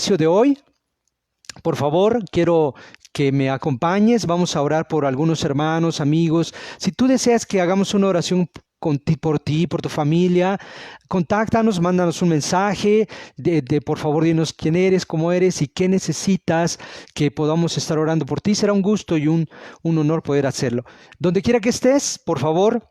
Inicio de hoy, por favor, quiero que me acompañes. Vamos a orar por algunos hermanos, amigos. Si tú deseas que hagamos una oración por ti, por tu familia, contáctanos, mándanos un mensaje por favor, dinos quién eres, cómo eres y qué necesitas que podamos estar orando por ti. Será un gusto y un honor poder hacerlo. Donde quiera que estés, por favor,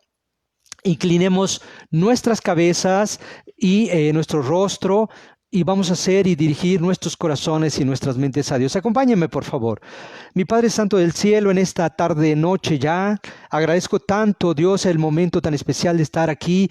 inclinemos nuestras cabezas y nuestro rostro y vamos a hacer y dirigir nuestros corazones y nuestras mentes a Dios. Acompáñenme, por favor. Mi Padre Santo del Cielo, en esta tarde, noche ya, agradezco tanto, Dios, el momento tan especial de estar aquí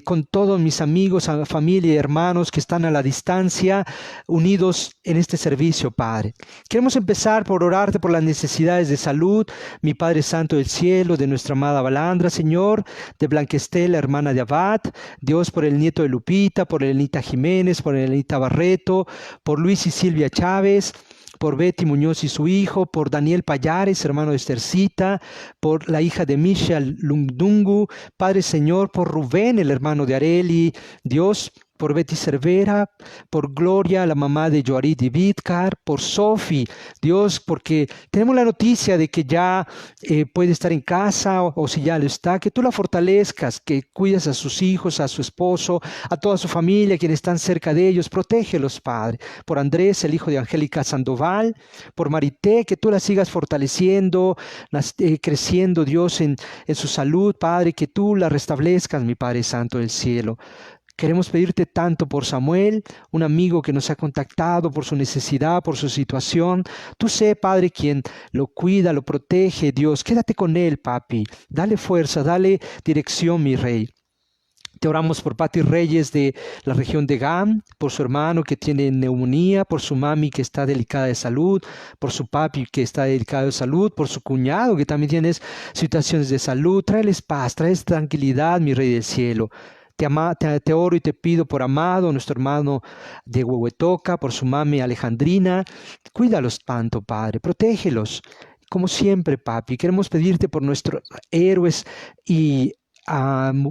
con todos mis amigos, familia y hermanos que están a la distancia, unidos en este servicio, Padre. Queremos empezar por orarte por las necesidades de salud, mi Padre Santo del Cielo, de nuestra amada Balandra, Señor, de Blanca Estela, hermana de Abad, Dios, por el nieto de Lupita, por Elenita Jiménez, por Elenita Barreto, por Luis y Silvia Chávez, por Betty Muñoz y su hijo, por Daniel Payares, hermano de Estercita, por la hija de Michelle Lundungu, Padre Señor, por Rubén, el hermano de Areli, Dios, por Betty Cervera, por Gloria, la mamá de Joarit y Vidkar, por Sofi, Dios, porque tenemos la noticia de que ya puede estar en casa o si ya lo está, que tú la fortalezcas, que cuidas a sus hijos, a su esposo, a toda su familia, quienes están cerca de ellos, protégelos, Padre, por Andrés, el hijo de Angélica Sandoval, por Marité, que tú la sigas fortaleciendo, creciendo, Dios, en su salud, Padre, que tú la restablezcas, mi Padre Santo del Cielo. Queremos pedirte tanto por Samuel, un amigo que nos ha contactado por su necesidad, por su situación. Tú sé, Padre, quien lo cuida, lo protege, Dios. Quédate con él, papi. Dale fuerza, dale dirección, mi rey. Te oramos por Pati Reyes de la región de GAM, por su hermano que tiene neumonía, por su mami que está delicada de salud, por su papi que está delicado de salud, por su cuñado que también tiene situaciones de salud. Tráeles paz, tráeles tranquilidad, mi rey del cielo. Te oro y te pido por Amado, nuestro hermano de Huehuetoca, por su mami Alejandrina. Cuídalos tanto, Padre, protégelos. Como siempre, papi, queremos pedirte por nuestros héroes y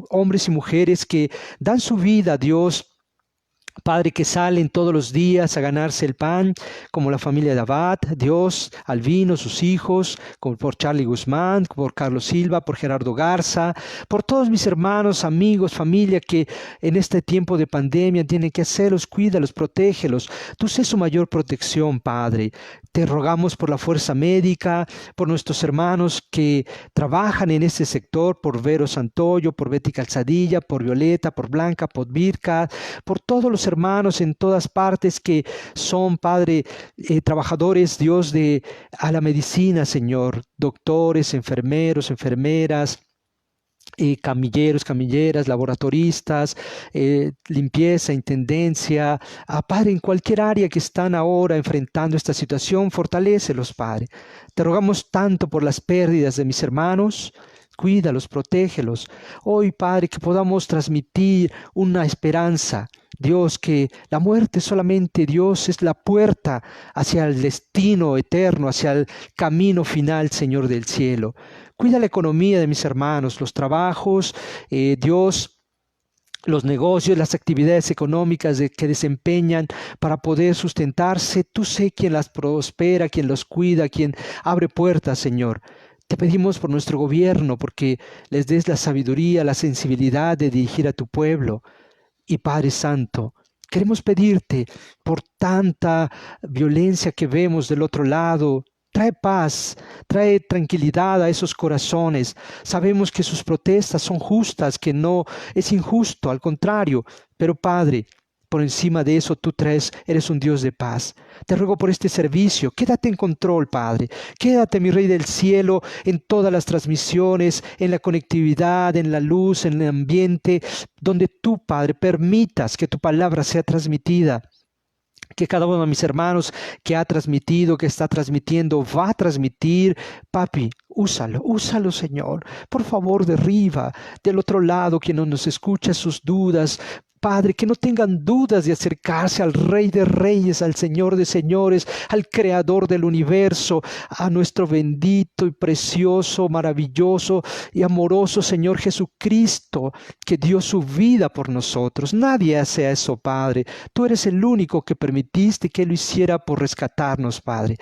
hombres y mujeres que dan su vida, Dios, Padre, que salen todos los días a ganarse el pan, como la familia de Abad, Dios, Albino, sus hijos, como por Charlie Guzmán, por Carlos Silva, por Gerardo Garza, por todos mis hermanos, amigos, familia que en este tiempo de pandemia tienen que hacerlos, cuídalos, protégelos. Tú sé su mayor protección, Padre. Te rogamos por la fuerza médica, por nuestros hermanos que trabajan en este sector, por Vero Santoyo, por Betty Calzadilla, por Violeta, por Blanca, por Virka, por todos los hermanos en todas partes que son, Padre, trabajadores, Dios, a la medicina, Señor, doctores, enfermeros, enfermeras, camilleros, camilleras, laboratoristas, limpieza, intendencia, Padre, en cualquier área que están ahora enfrentando esta situación, fortalécelos, Padre. Te rogamos tanto por las pérdidas de mis hermanos. Cuídalos, protégelos. Hoy, Padre, que podamos transmitir una esperanza. Dios, que la muerte solamente, Dios, es la puerta hacia el destino eterno, hacia el camino final, Señor del cielo. Cuida la economía de mis hermanos, los trabajos, Dios, los negocios, las actividades económicas que desempeñan para poder sustentarse. Tú sé quien las prospera, quien los cuida, quien abre puertas, Señor. Te pedimos por nuestro gobierno, porque les des la sabiduría, la sensibilidad de dirigir a tu pueblo. Y Padre Santo, queremos pedirte por tanta violencia que vemos del otro lado. Trae paz, trae tranquilidad a esos corazones. Sabemos que sus protestas son justas, que no es injusto, al contrario. Pero Padre, por encima de eso tú eres un Dios de paz. Te ruego por este servicio, quédate en control, Padre. Quédate, mi Rey del cielo, en todas las transmisiones, en la conectividad, en la luz, en el ambiente, donde tú, Padre, permitas que tu palabra sea transmitida. Que cada uno de mis hermanos que ha transmitido, que está transmitiendo, va a transmitir. Papi, úsalo, Señor. Por favor, derriba del otro lado quien nos escucha sus dudas. Padre, que no tengan dudas de acercarse al Rey de Reyes, al Señor de Señores, al Creador del universo, a nuestro bendito y precioso, maravilloso y amoroso Señor Jesucristo, que dio su vida por nosotros. Nadie hace eso, Padre. Tú eres el único que permitiste que Él lo hiciera por rescatarnos, Padre.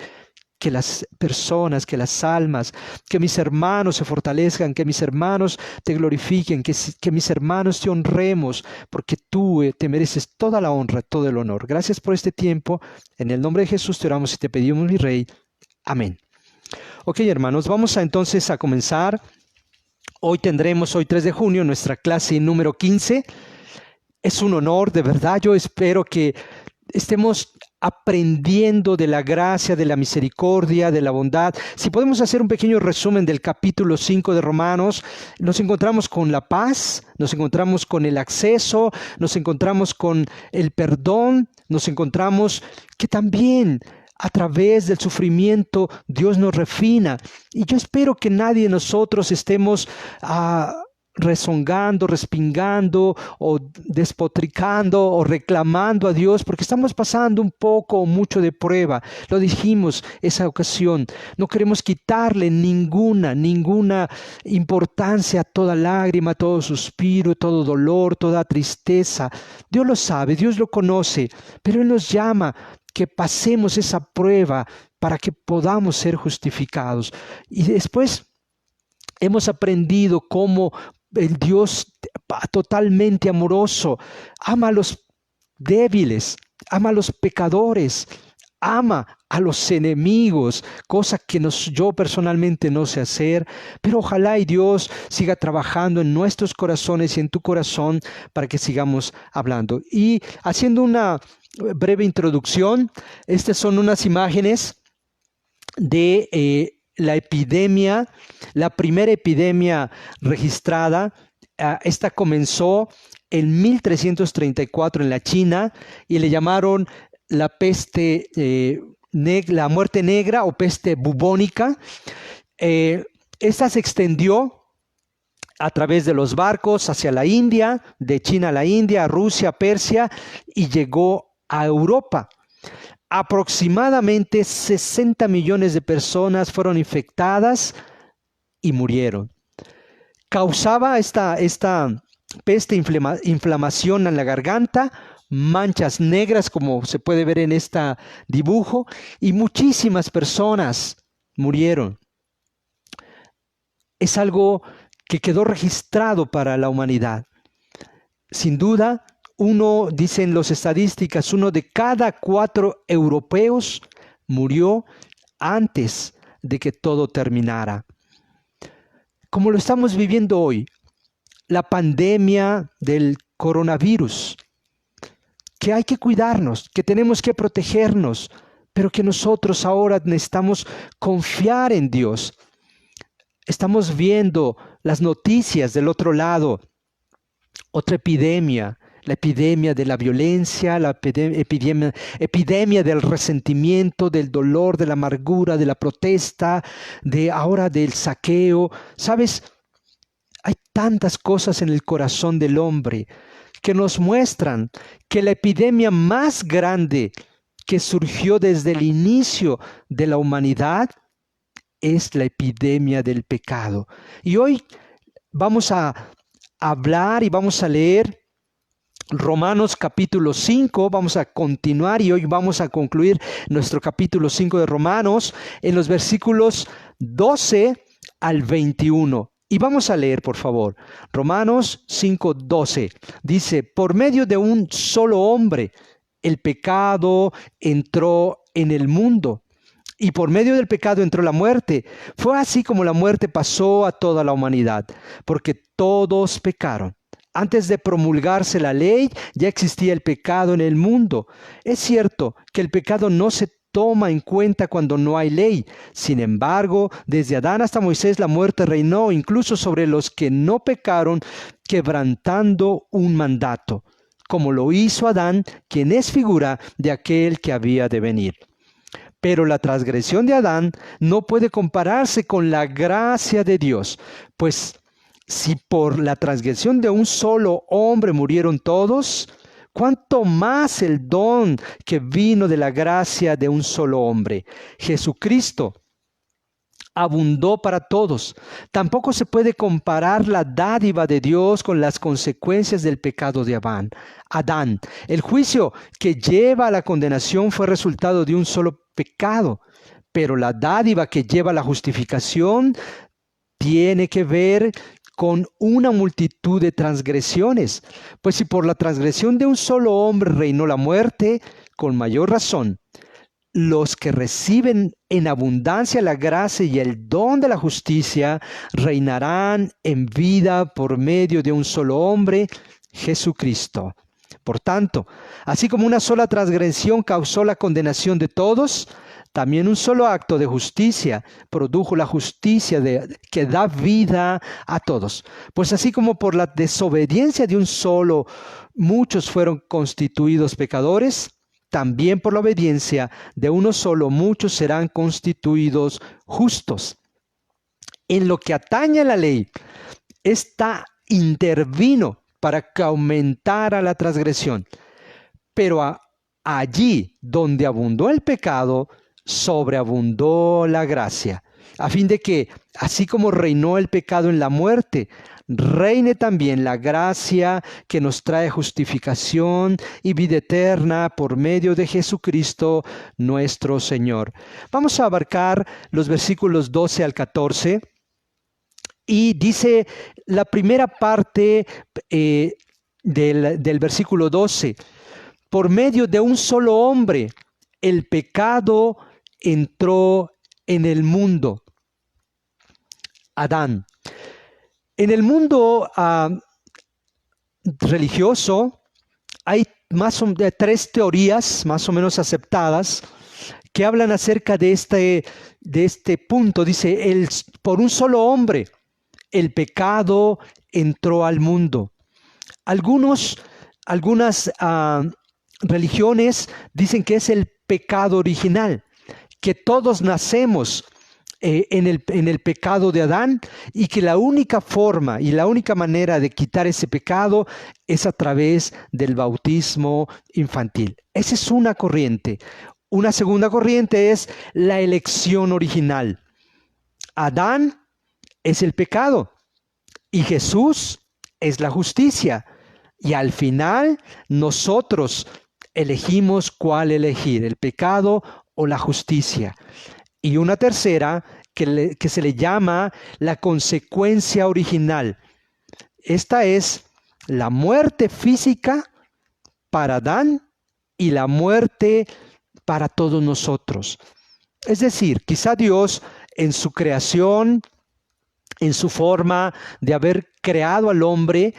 Que las personas, que las almas, que mis hermanos se fortalezcan, que mis hermanos te glorifiquen, que mis hermanos te honremos, porque tú te mereces toda la honra, todo el honor. Gracias por este tiempo. En el nombre de Jesús te oramos y te pedimos, mi Rey. Amén. Ok, hermanos, vamos entonces a comenzar. Hoy 3 de junio, nuestra clase número 15. Es un honor, de verdad. Yo espero que estemos aprendiendo de la gracia, de la misericordia, de la bondad. Si podemos hacer un pequeño resumen del capítulo 5 de Romanos, nos encontramos con la paz, nos encontramos con el acceso, nos encontramos con el perdón, nos encontramos que también a través del sufrimiento Dios nos refina. Y yo espero que nadie de nosotros estemos rezongando, respingando o despotricando o reclamando a Dios porque estamos pasando un poco o mucho de prueba. Lo dijimos esa ocasión. No queremos quitarle ninguna importancia a toda lágrima, todo suspiro, todo dolor, toda tristeza. Dios lo sabe, Dios lo conoce, pero Él nos llama que pasemos esa prueba para que podamos ser justificados. Y después hemos aprendido cómo el Dios totalmente amoroso ama a los débiles, ama a los pecadores, ama a los enemigos, cosa que yo personalmente no sé hacer, pero ojalá y Dios siga trabajando en nuestros corazones y en tu corazón para que sigamos hablando. Y haciendo una breve introducción, estas son unas imágenes de la epidemia, la primera epidemia registrada. Esta comenzó en 1334 en la China y le llamaron la peste, la muerte negra o peste bubónica. Esta se extendió a través de los barcos hacia la India, de China a la India, a Rusia, a Persia, y llegó a Europa. Aproximadamente 60 millones de personas fueron infectadas y murieron. Causaba esta peste inflamación en la garganta, manchas negras como se puede ver en este dibujo, y muchísimas personas murieron. Es algo que quedó registrado para la humanidad. Sin duda, dicen las estadísticas, 1 de cada 4 europeos murió antes de que todo terminara. Como lo estamos viviendo hoy, la pandemia del coronavirus, que hay que cuidarnos, que tenemos que protegernos, pero que nosotros ahora necesitamos confiar en Dios. Estamos viendo las noticias del otro lado, otra epidemia, la epidemia de la violencia, la epidemia del resentimiento, del dolor, de la amargura, de la protesta, ahora del saqueo. ¿Sabes? Hay tantas cosas en el corazón del hombre que nos muestran que la epidemia más grande que surgió desde el inicio de la humanidad es la epidemia del pecado. Y hoy vamos a hablar y vamos a leer Romanos capítulo 5, vamos a continuar y hoy vamos a concluir nuestro capítulo 5 de Romanos en los versículos 12 al 21. Y vamos a leer, por favor, Romanos 5:12. Dice, por medio de un solo hombre, el pecado entró en el mundo. Y por medio del pecado entró la muerte. Fue así como la muerte pasó a toda la humanidad, porque todos pecaron. Antes de promulgarse la ley, ya existía el pecado en el mundo. Es cierto que el pecado no se toma en cuenta cuando no hay ley. Sin embargo, desde Adán hasta Moisés la muerte reinó incluso sobre los que no pecaron, quebrantando un mandato, como lo hizo Adán, quien es figura de aquel que había de venir. Pero la transgresión de Adán no puede compararse con la gracia de Dios, pues si por la transgresión de un solo hombre murieron todos, ¿cuánto más el don que vino de la gracia de un solo hombre, Jesucristo, abundó para todos? Tampoco se puede comparar la dádiva de Dios con las consecuencias del pecado de Adán. El juicio que lleva a la condenación fue resultado de un solo pecado, pero la dádiva que lleva a la justificación tiene que ver con una multitud de transgresiones. Pues si por la transgresión de un solo hombre reinó la muerte, con mayor razón, los que reciben en abundancia la gracia y el don de la justicia reinarán en vida por medio de un solo hombre, Jesucristo. Por tanto, así como una sola transgresión causó la condenación de todos, también un solo acto de justicia produjo la justicia que da vida a todos. Pues así como por la desobediencia de un solo muchos fueron constituidos pecadores, también por la obediencia de uno solo muchos serán constituidos justos. En lo que atañe a la ley, esta intervino para que aumentara la transgresión. Pero allí donde abundó el pecado, sobreabundó la gracia, a fin de que, así como reinó el pecado en la muerte, reine también la gracia que nos trae justificación y vida eterna por medio de Jesucristo nuestro Señor. Vamos a abarcar los versículos 12 al 14 y dice la primera parte del versículo 12: por medio de un solo hombre, el pecado entró en el mundo. Adán. En el mundo religioso hay tres teorías más o menos aceptadas que hablan acerca de este punto. Dice, por un solo hombre el pecado entró al mundo. Algunas religiones dicen que es el pecado original, que todos nacemos en el pecado de Adán y que la única forma y la única manera de quitar ese pecado es a través del bautismo infantil. Esa es una corriente. Una segunda corriente es la elección original. Adán es el pecado y Jesús es la justicia. Y al final nosotros elegimos cuál elegir, el pecado o la justicia. Y una tercera que se le llama la consecuencia original. Esta es la muerte física para Adán y la muerte para todos nosotros. Es decir, quizá Dios en su creación, en su forma de haber creado al hombre,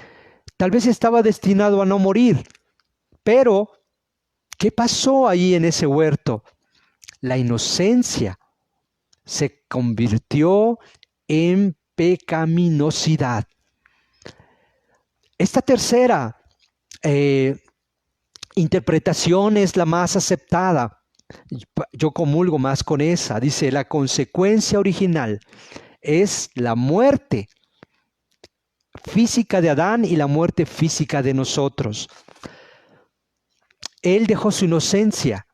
tal vez estaba destinado a no morir. Pero, ¿qué pasó ahí en ese huerto? La inocencia se convirtió en pecaminosidad. Esta tercera interpretación es la más aceptada. Yo comulgo más con esa. Dice, la consecuencia original es la muerte física de Adán y la muerte física de nosotros. Él dejó su inocencia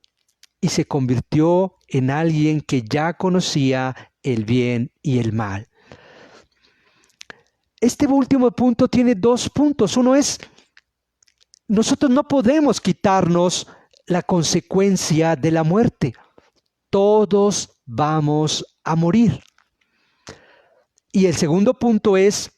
y se convirtió en alguien que ya conocía el bien y el mal. Este último punto tiene dos puntos. Uno es, nosotros no podemos quitarnos la consecuencia de la muerte. Todos vamos a morir. Y el segundo punto es,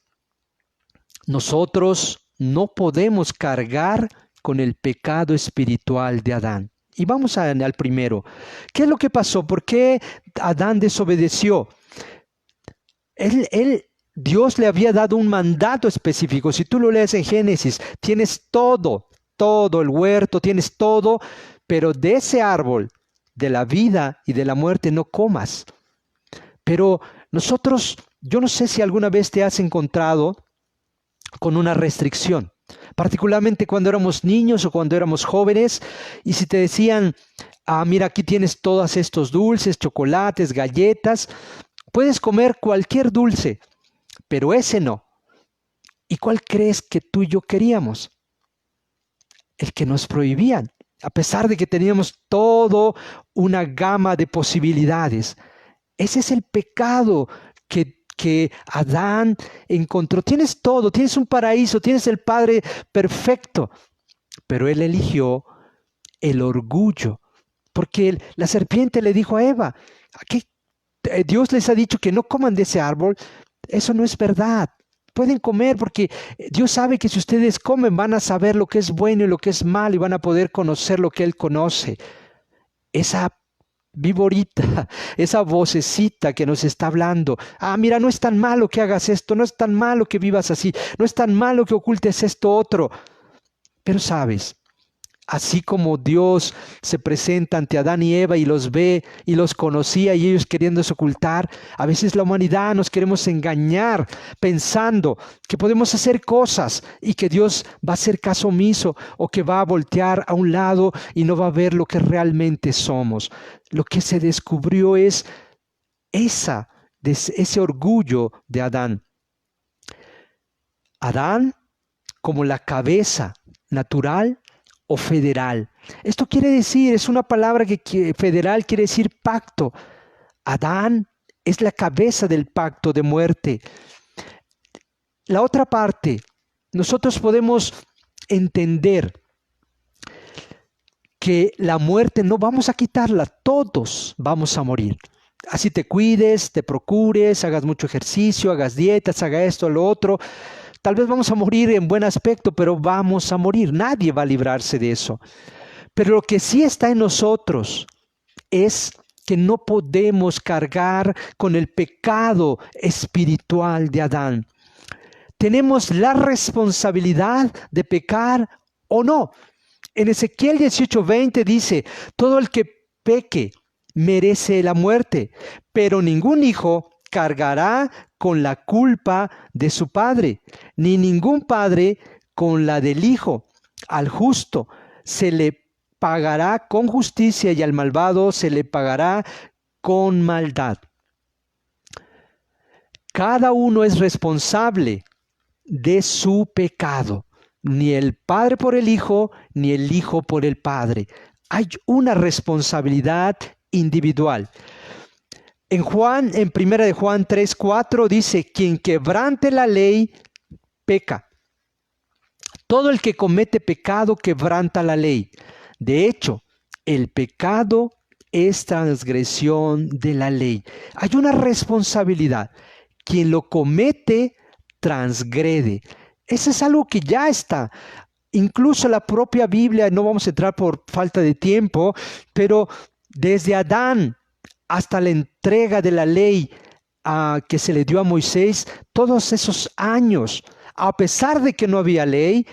nosotros no podemos cargar con el pecado espiritual de Adán. Y vamos al primero. ¿Qué es lo que pasó? ¿Por qué Adán desobedeció? Dios le había dado un mandato específico. Si tú lo lees en Génesis, tienes todo el huerto, tienes todo, pero de ese árbol, de la vida y de la muerte, no comas. Pero nosotros, yo no sé si alguna vez te has encontrado con una restricción, particularmente cuando éramos niños o cuando éramos jóvenes, y si te decían, mira, aquí tienes todos estos dulces, chocolates, galletas, puedes comer cualquier dulce, pero ese no. ¿Y cuál crees que tú y yo queríamos? El que nos prohibían, a pesar de que teníamos toda una gama de posibilidades. Ese es el pecado que Adán encontró. Tienes todo, tienes un paraíso, tienes el Padre perfecto, pero él eligió el orgullo, porque la serpiente le dijo a Eva, ¿qué? Dios les ha dicho que no coman de ese árbol. Eso no es verdad. Pueden comer porque Dios sabe que si ustedes comen van a saber lo que es bueno y lo que es malo y van a poder conocer lo que Él conoce. Esa viborita, esa vocecita que nos está hablando. Mira, no es tan malo que hagas esto, no es tan malo que vivas así, no es tan malo que ocultes esto otro. Pero sabes, así como Dios se presenta ante Adán y Eva y los ve y los conocía y ellos queriéndose ocultar, a veces la humanidad nos queremos engañar pensando que podemos hacer cosas y que Dios va a hacer caso omiso o que va a voltear a un lado y no va a ver lo que realmente somos. Lo que se descubrió es ese orgullo de Adán. Adán como la cabeza natural o federal. Esto quiere decir, es una palabra que federal quiere decir pacto. Adán es la cabeza del pacto de muerte. La otra parte, nosotros podemos entender que la muerte no vamos a quitarla, todos vamos a morir. Así te cuides, te procures, hagas mucho ejercicio, hagas dietas, haga esto, lo otro. Tal vez vamos a morir en buen aspecto, pero vamos a morir. Nadie va a librarse de eso. Pero lo que sí está en nosotros es que no podemos cargar con el pecado espiritual de Adán. Tenemos la responsabilidad de pecar o no. En Ezequiel 18:20 dice, todo el que peque merece la muerte, pero ningún hijo cargará con la culpa de su padre, ni ningún padre con la del hijo. Al justo se le pagará con justicia y al malvado se le pagará con maldad. Cada uno es responsable de su pecado, ni el padre por el hijo, ni el hijo por el padre. Hay una responsabilidad individual. En primera de Juan 3:4 dice, quien quebrante la ley, peca. Todo el que comete pecado quebranta la ley. De hecho, el pecado es transgresión de la ley. Hay una responsabilidad. Quien lo comete, transgrede. Eso es algo que ya está. Incluso la propia Biblia, no vamos a entrar por falta de tiempo, pero desde Adán hasta la entrega de la ley que se le dio a Moisés, todos esos años, a pesar de que no había ley,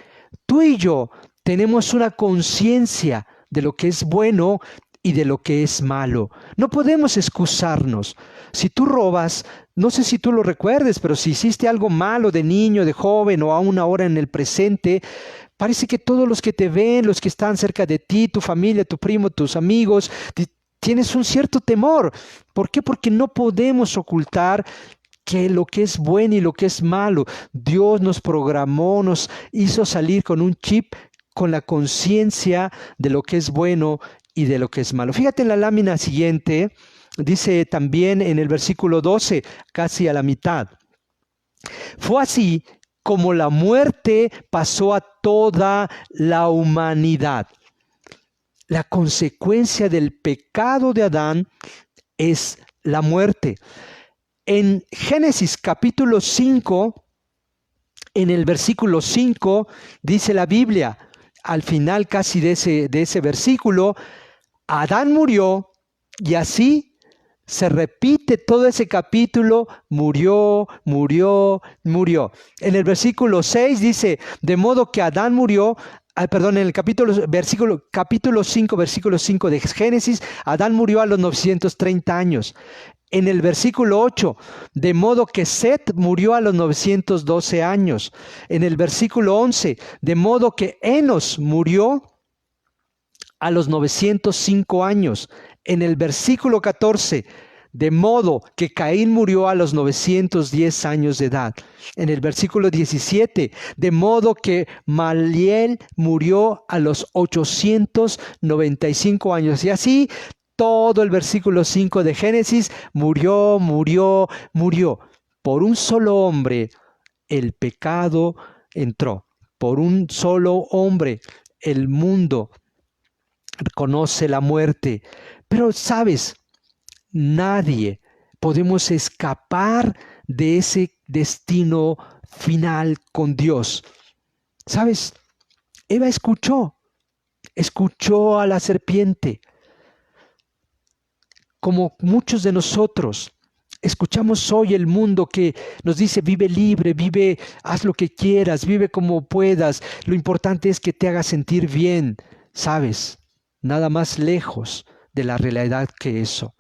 tú y yo tenemos una conciencia de lo que es bueno y de lo que es malo. No podemos excusarnos. Si tú robas, no sé si tú lo recuerdes, pero si hiciste algo malo de niño, de joven o aún ahora en el presente, parece que todos los que te ven, los que están cerca de ti, tu familia, tu primo, tus amigos, tienes un cierto temor. ¿Por qué? Porque no podemos ocultar que lo que es bueno y lo que es malo. Dios nos programó, nos hizo salir con un chip, con la conciencia de lo que es bueno y de lo que es malo. Fíjate en la lámina siguiente, dice también en el versículo 12, casi a la mitad. Fue así como la muerte pasó a toda la humanidad. La consecuencia del pecado de Adán es la muerte. En Génesis capítulo 5, en el versículo 5, dice la Biblia, al final casi de ese versículo, Adán murió y así se repite todo ese capítulo, murió, murió, murió. En el versículo 6 dice, de modo que Adán murió, en el capítulo 5, versículo 5 de Génesis, Adán murió a los 930 años. En el versículo 8, de modo que Set murió a los 912 años. En el versículo 11, de modo que Enos murió a los 905 años. En el versículo 14, De modo que Caín murió a los 910 años de edad. En el versículo 17, de modo que Maliel murió a los 895 años. Y así todo el versículo 5 de Génesis, murió, murió, murió. Por un solo hombre el pecado entró. Por un solo hombre el mundo conoce la muerte. Pero, ¿sabes? Nadie podemos escapar de ese destino final con Dios. ¿Sabes? Eva escuchó a la serpiente, como muchos de nosotros. Escuchamos hoy el mundo que nos dice: vive libre, vive, haz lo que quieras, vive como puedas. Lo importante es que te haga sentir bien. ¿Sabes? Nada más lejos de la realidad que eso.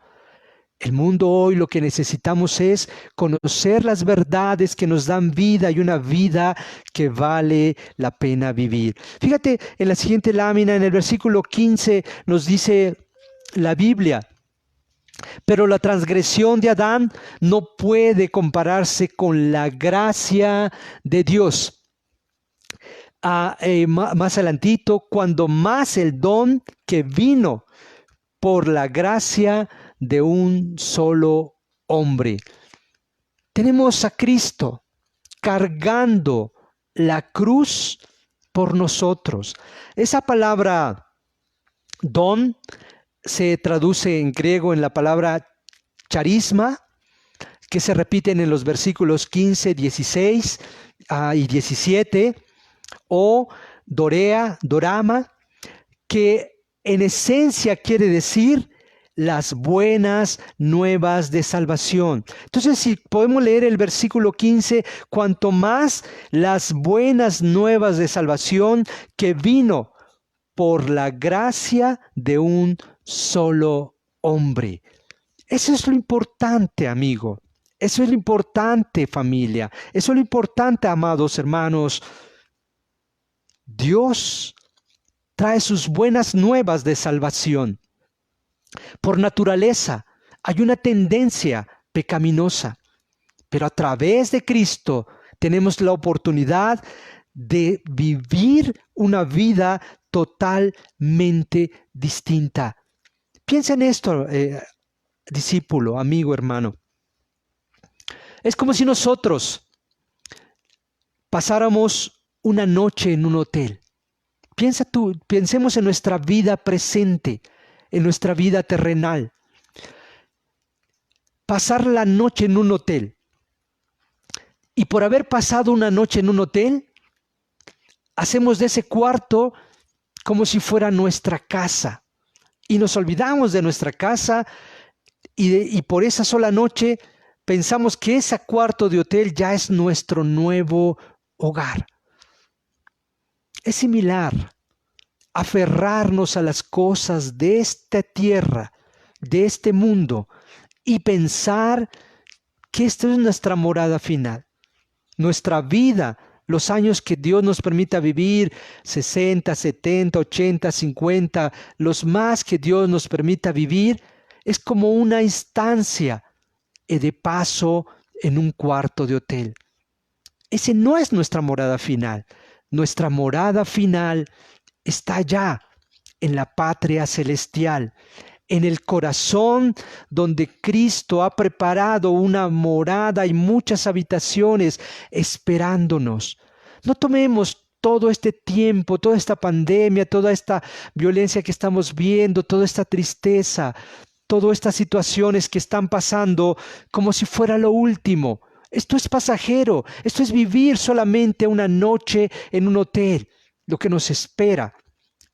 El mundo hoy lo que necesitamos es conocer las verdades que nos dan vida y una vida que vale la pena vivir. Fíjate en la siguiente lámina, en el versículo 15, nos dice la Biblia: pero la transgresión de Adán no puede compararse con la gracia de Dios. Más adelantito, cuando más el don que vino por la gracia de un solo hombre. Tenemos a Cristo cargando la cruz por nosotros. Esa palabra don se traduce en griego en la palabra charisma, que se repiten en los versículos 15, 16 y 17, o dorama, que en esencia quiere decir las buenas nuevas de salvación. Entonces, si podemos leer el versículo 15, cuanto más las buenas nuevas de salvación que vino por la gracia de un solo hombre. Eso es lo importante, amigo. Eso es lo importante, familia. Eso es lo importante, amados hermanos. Dios trae sus buenas nuevas de salvación. Por naturaleza hay una tendencia pecaminosa, pero a través de Cristo tenemos la oportunidad de vivir una vida totalmente distinta. Piensa en esto, discípulo, amigo, hermano. Es como si nosotros pasáramos una noche en un hotel. Pensemos en nuestra vida presente, en nuestra vida terrenal. Pasar la noche en un hotel. Y por haber pasado una noche en un hotel, hacemos de ese cuarto como si fuera nuestra casa. Y nos olvidamos de nuestra casa y por esa sola noche pensamos que ese cuarto de hotel ya es nuestro nuevo hogar. Es similar aferrarnos a las cosas de esta tierra, de este mundo, y pensar que esta es nuestra morada final. Nuestra vida, los años que Dios nos permita vivir, 60, 70, 80, 50, los más que Dios nos permita vivir, es como una instancia de paso en un cuarto de hotel. Ese no es nuestra morada final. Nuestra morada final está allá, en la patria celestial, en el corazón donde Cristo ha preparado una morada y muchas habitaciones esperándonos. No tomemos todo este tiempo, toda esta pandemia, toda esta violencia que estamos viendo, toda esta tristeza, todas estas situaciones que están pasando como si fuera lo último. Esto es pasajero, esto es vivir solamente una noche en un hotel. Lo que nos espera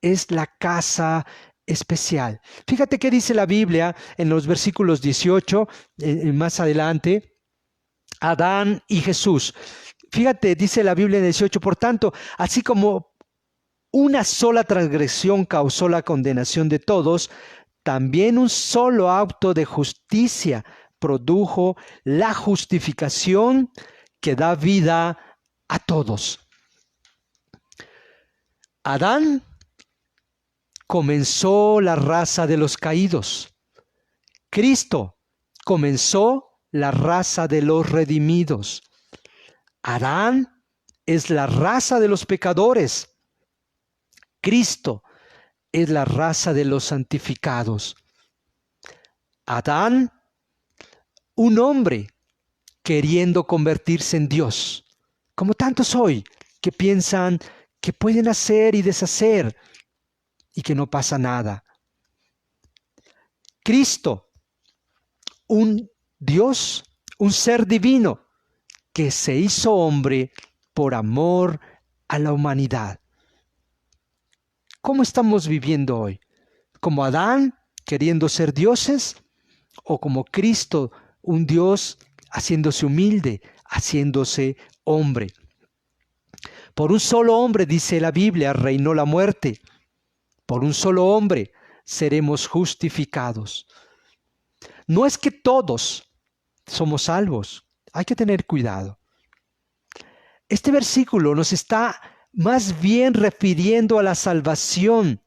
es la casa especial. Fíjate qué dice la Biblia en los versículos 18, más adelante, Adán y Jesús. Fíjate, dice la Biblia en 18, por tanto, así como una sola transgresión causó la condenación de todos, también un solo acto de justicia produjo la justificación que da vida a todos. Adán comenzó la raza de los caídos. Cristo comenzó la raza de los redimidos. Adán es la raza de los pecadores. Cristo es la raza de los santificados. Adán, un hombre queriendo convertirse en Dios, como tantos hoy que piensan que pueden hacer y deshacer y que no pasa nada. Cristo, un Dios, un ser divino que se hizo hombre por amor a la humanidad. ¿Cómo estamos viviendo hoy? ¿Como Adán queriendo ser dioses? ¿O como Cristo, un Dios haciéndose humilde, haciéndose hombre? Por un solo hombre, dice la Biblia, reinó la muerte. Por un solo hombre seremos justificados. No es que todos somos salvos. Hay que tener cuidado. Este versículo nos está más bien refiriendo a la salvación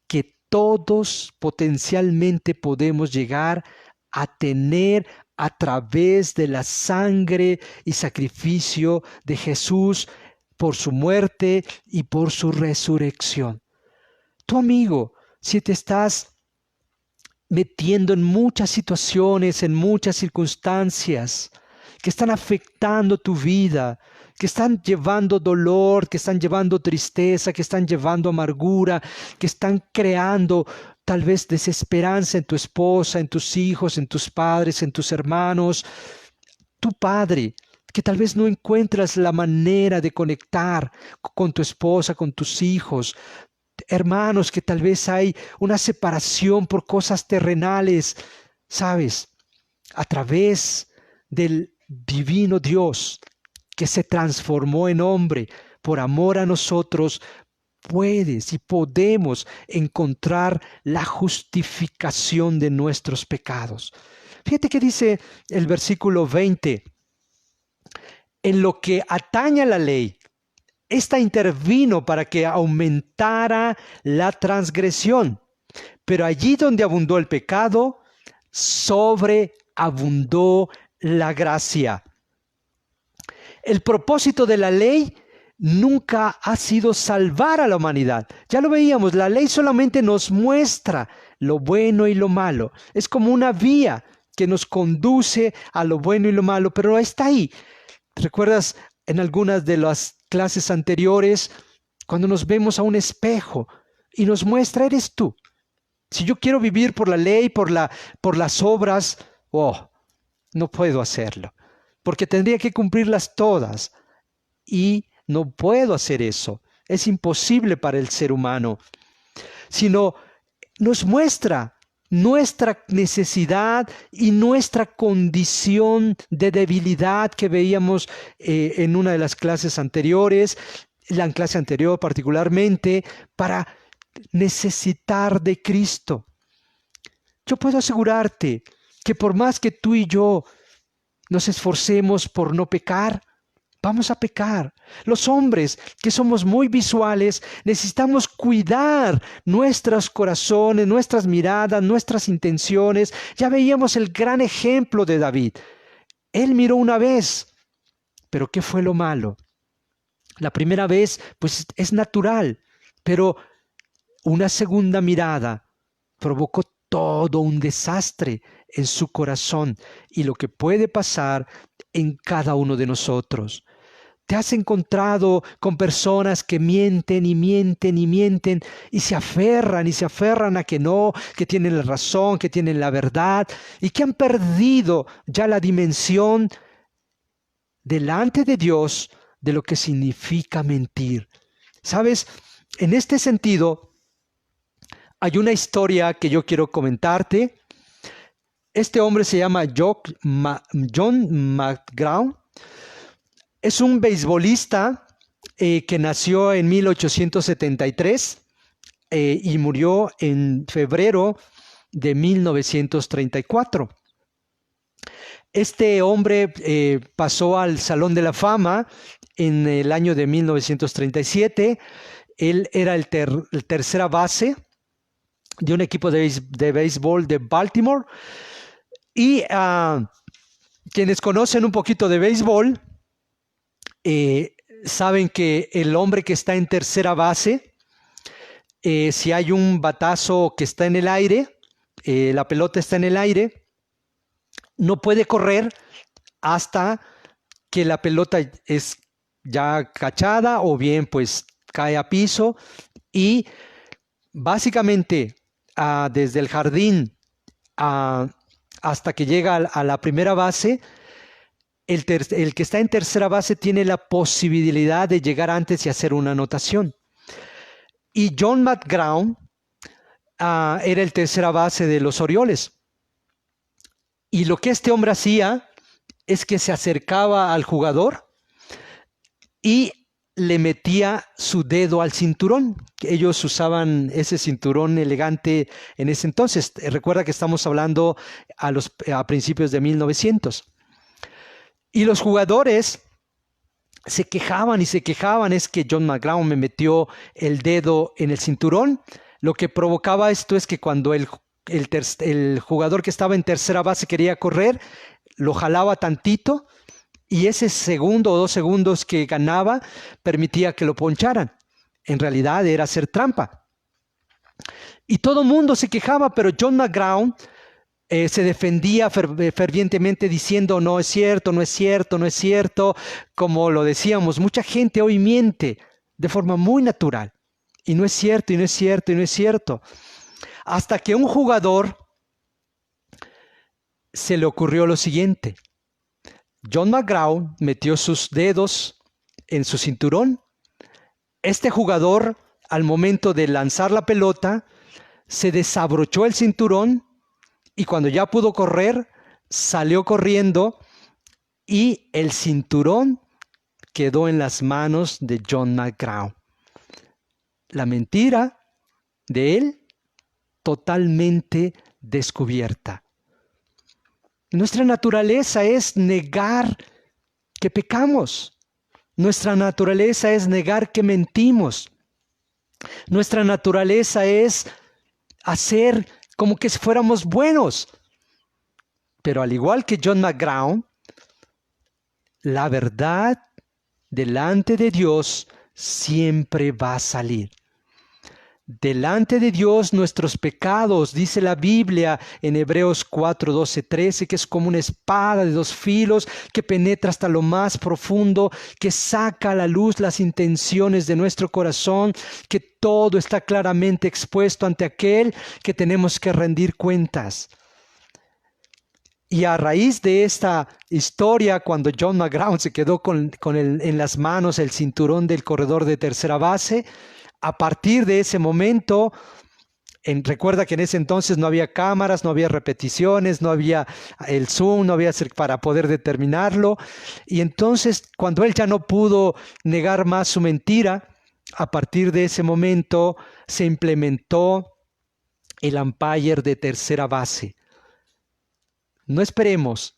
que todos potencialmente podemos llegar a tener a través de la sangre y sacrificio de Jesús por su muerte y por su resurrección. Tu amigo, si te estás metiendo en muchas situaciones, en muchas circunstancias que están afectando tu vida, que están llevando dolor, que están llevando tristeza, que están llevando amargura, que están creando tal vez desesperanza en tu esposa, en tus hijos, en tus padres, en tus hermanos, tu padre, que tal vez no encuentras la manera de conectar con tu esposa, con tus hijos, hermanos, que tal vez hay una separación por cosas terrenales, ¿sabes? A través del divino Dios que se transformó en hombre por amor a nosotros, puedes y podemos encontrar la justificación de nuestros pecados. Fíjate que dice el versículo 20, en lo que atañe a la ley, esta intervino para que aumentara la transgresión, pero allí donde abundó el pecado, sobreabundó la gracia. El propósito de la ley nunca ha sido salvar a la humanidad. Ya lo veíamos, la ley solamente nos muestra lo bueno y lo malo. Es como una vía que nos conduce a lo bueno y lo malo, pero está ahí. ¿Recuerdas en algunas de las clases anteriores cuando nos vemos a un espejo y nos muestra, eres tú? Si yo quiero vivir por la ley, por las obras, no puedo hacerlo, porque tendría que cumplirlas todas y no puedo hacer eso. Es imposible para el ser humano, sino nos muestra nuestra necesidad y nuestra condición de debilidad que veíamos en una de las clases anteriores, la clase anterior particularmente, para necesitar de Cristo. Yo puedo asegurarte que por más que tú y yo nos esforcemos por no pecar, vamos a pecar. Los hombres que somos muy visuales necesitamos cuidar nuestros corazones, nuestras miradas, nuestras intenciones. Ya veíamos el gran ejemplo de David. Él miró una vez, pero ¿qué fue lo malo? La primera vez, pues es natural, pero una segunda mirada provocó todo un desastre en su corazón y lo que puede pasar en cada uno de nosotros. ¿Te has encontrado con personas que mienten y mienten y mienten y se aferran a que no, que tienen la razón, que tienen la verdad y que han perdido ya la dimensión delante de Dios de lo que significa mentir? ¿Sabes? En este sentido, hay una historia que yo quiero comentarte. Este hombre se llama John McGraw. Es un beisbolista que nació en 1873 y murió en febrero de 1934. Este hombre pasó al Salón de la Fama en el año de 1937. Él era el tercera base de un equipo de béisbol de Baltimore Y quienes conocen un poquito de béisbol, saben que el hombre que está en tercera base, si hay un batazo que está en el aire, la pelota está en el aire, no puede correr hasta que la pelota es ya cachada o bien pues cae a piso, y básicamente desde el jardín hasta que llega a la primera base, el que está en tercera base tiene la posibilidad de llegar antes y hacer una anotación. Y John McGraw era el tercera base de los Orioles. Y lo que este hombre hacía es que se acercaba al jugador y le metía su dedo al cinturón. Ellos usaban ese cinturón elegante en ese entonces. Recuerda que estamos hablando a principios de 1900. Y los jugadores se quejaban y se quejaban, es que John McGraw me metió el dedo en el cinturón. Lo que provocaba esto es que cuando el jugador que estaba en tercera base quería correr, lo jalaba tantito, y ese segundo o 2 segundos que ganaba permitía que lo poncharan. En realidad era hacer trampa. Y todo el mundo se quejaba, pero John McGraw se defendía fervientemente diciendo: no es cierto, no es cierto, no es cierto. Como lo decíamos, mucha gente hoy miente de forma muy natural. Y no es cierto, y no es cierto, y no es cierto. Hasta que un jugador se le ocurrió lo siguiente. John McGraw metió sus dedos en su cinturón. Este jugador, al momento de lanzar la pelota, se desabrochó el cinturón, y cuando ya pudo correr, salió corriendo, y el cinturón quedó en las manos de John McGraw. La mentira de él totalmente descubierta. Nuestra naturaleza es negar que pecamos. Nuestra naturaleza es negar que mentimos. Nuestra naturaleza es hacer como que si fuéramos buenos. Pero al igual que John McGraw, la verdad delante de Dios siempre va a salir. Delante de Dios nuestros pecados, dice la Biblia en Hebreos 4, 12, 13, que es como una espada de 2 filos que penetra hasta lo más profundo, que saca a la luz las intenciones de nuestro corazón, que todo está claramente expuesto ante aquel que tenemos que rendir cuentas. Y a raíz de esta historia, cuando John McGraw se quedó en las manos el cinturón del corredor de tercera base, a partir de ese momento, recuerda que en ese entonces no había cámaras, no había repeticiones, no había el zoom, no había para poder determinarlo. Y entonces, cuando él ya no pudo negar más su mentira, a partir de ese momento se implementó el umpire de tercera base. No esperemos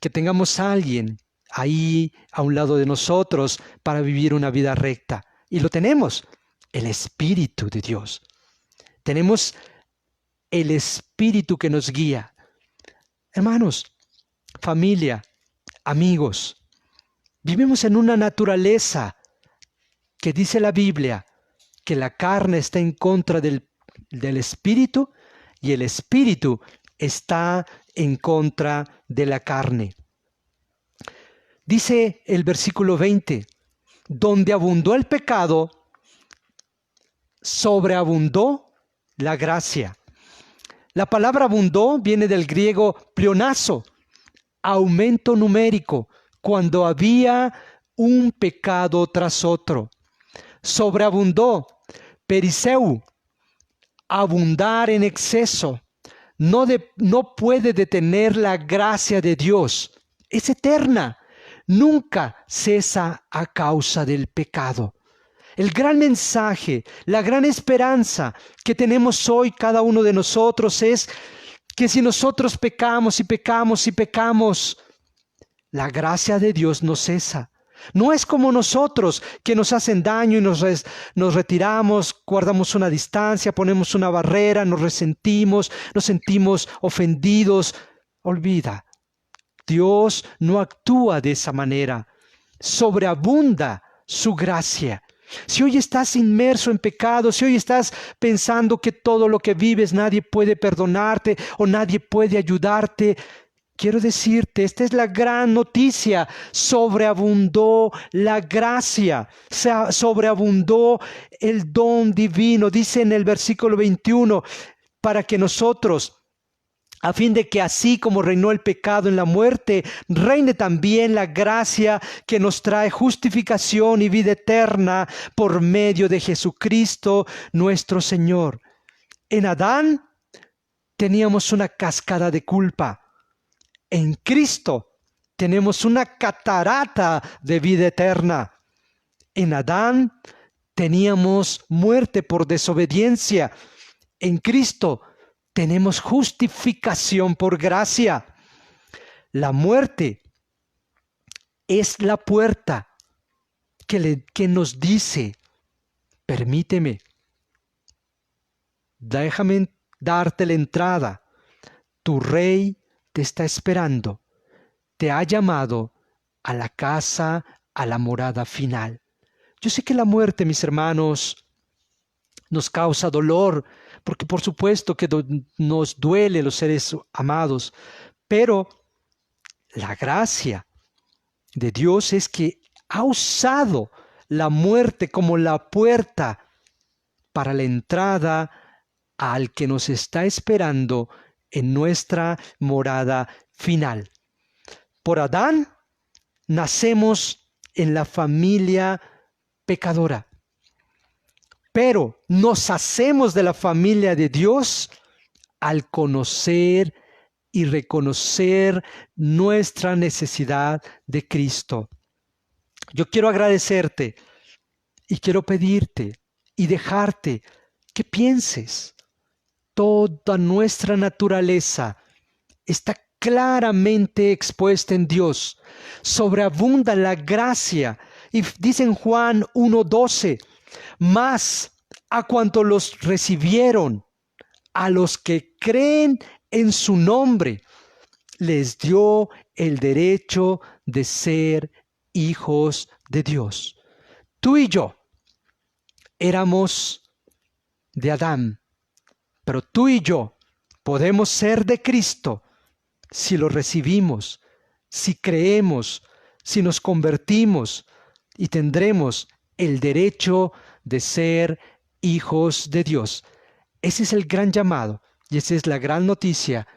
que tengamos a alguien ahí a un lado de nosotros para vivir una vida recta. Y lo tenemos. El Espíritu de Dios. Tenemos el Espíritu que nos guía. Hermanos, familia, amigos, vivimos en una naturaleza que dice la Biblia que la carne está en contra del Espíritu, y el Espíritu está en contra de la carne. Dice el versículo 20, donde abundó el pecado, sobreabundó la gracia. La palabra abundó viene del griego pleonazo, aumento numérico, cuando había un pecado tras otro. Sobreabundó, periseu, abundar en exceso. No puede detener la gracia de Dios. Es eterna, nunca cesa a causa del pecado. El gran mensaje, la gran esperanza que tenemos hoy cada uno de nosotros es que si nosotros pecamos y pecamos y pecamos, la gracia de Dios no cesa. No es como nosotros que nos hacen daño y nos retiramos, guardamos una distancia, ponemos una barrera, nos resentimos, nos sentimos ofendidos. olvida. Dios no actúa de esa manera. Sobreabunda su gracia. Si hoy estás inmerso en pecado, si hoy estás pensando que todo lo que vives nadie puede perdonarte o nadie puede ayudarte, quiero decirte, esta es la gran noticia. Sobreabundó la gracia, sobreabundó el don divino. Dice en el versículo 21, para que nosotros, a fin de que así como reinó el pecado en la muerte, reine también la gracia que nos trae justificación y vida eterna por medio de Jesucristo nuestro Señor. En Adán teníamos una cascada de culpa. En Cristo tenemos una catarata de vida eterna. En Adán teníamos muerte por desobediencia. En Cristo tenemos justificación por gracia. La muerte es la puerta que nos dice, permíteme, déjame darte la entrada. Tu rey te está esperando. Te ha llamado a la casa, a la morada final. Yo sé que la muerte, mis hermanos, nos causa dolor, porque por supuesto que nos duele los seres amados, pero la gracia de Dios es que ha usado la muerte como la puerta para la entrada al que nos está esperando en nuestra morada final. Por Adán nacemos en la familia pecadora, pero nos hacemos de la familia de Dios al conocer y reconocer nuestra necesidad de Cristo. Yo quiero agradecerte y quiero pedirte y dejarte que pienses. Toda nuestra naturaleza está claramente expuesta en Dios. Sobreabunda la gracia. Y dice en Juan 1:12, mas a cuantos los recibieron, a los que creen en su nombre, les dio el derecho de ser hijos de Dios. Tú y yo éramos de Adán, pero tú y yo podemos ser de Cristo si lo recibimos, si creemos, si nos convertimos, y tendremos el derecho de ser hijos de Dios. Ese es el gran llamado y esa es la gran noticia,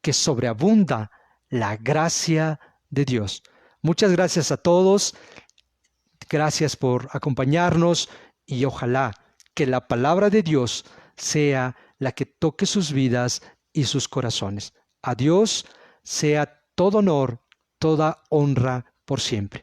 que sobreabunda la gracia de Dios. Muchas gracias a todos. Gracias por acompañarnos y ojalá que la palabra de Dios sea la que toque sus vidas y sus corazones. A Dios sea todo honor, toda honra por siempre.